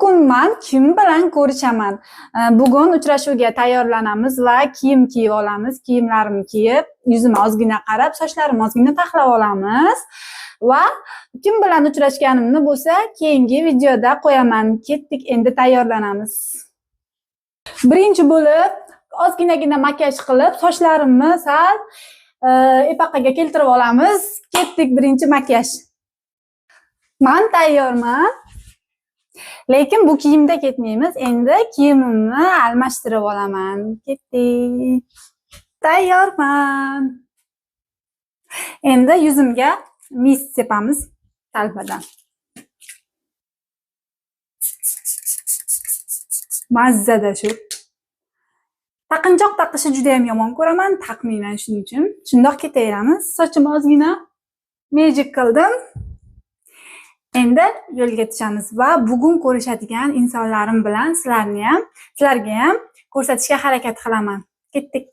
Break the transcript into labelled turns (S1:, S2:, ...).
S1: Bugun men kim bilan ko'rishaman? Bugun uchrashuvga tayyorlanamiz va kiyim kiyib olamiz. Kiyimlarimni kiyib, yuzimga ozgina qarab, sochlarimni ozgina taxlab olamiz va kim bilan uchrashganimni bo'lsa, keyingi videoda qo'yaman. Ketdik, endi tayyorlanamiz. Birinchi bo'lib ozginagina makiyaj qilib, sochlarimni sal epaqaga keltirib olamiz. Ketdik, birinchi makiyaj. Men tayyorman. Lekin bu kiyimda ketmaymiz. Endi kiyimimni almashtirib olaman. Ketdik. Tayyorman. Endi yuzimga mis sepamiz talpadan. Mazzada shu. Taqinchoq taqishni juda ham yomon ko'raman, taqmayman shuning uchun. Shundoq ketaveramiz. Sochimni ozgina magic qildim. Endi yo'lga tushamiz va bugun ko'rishadigan insonlarim bilan sizlarga ham ko'rsatishga harakat qilaman. Ketdik.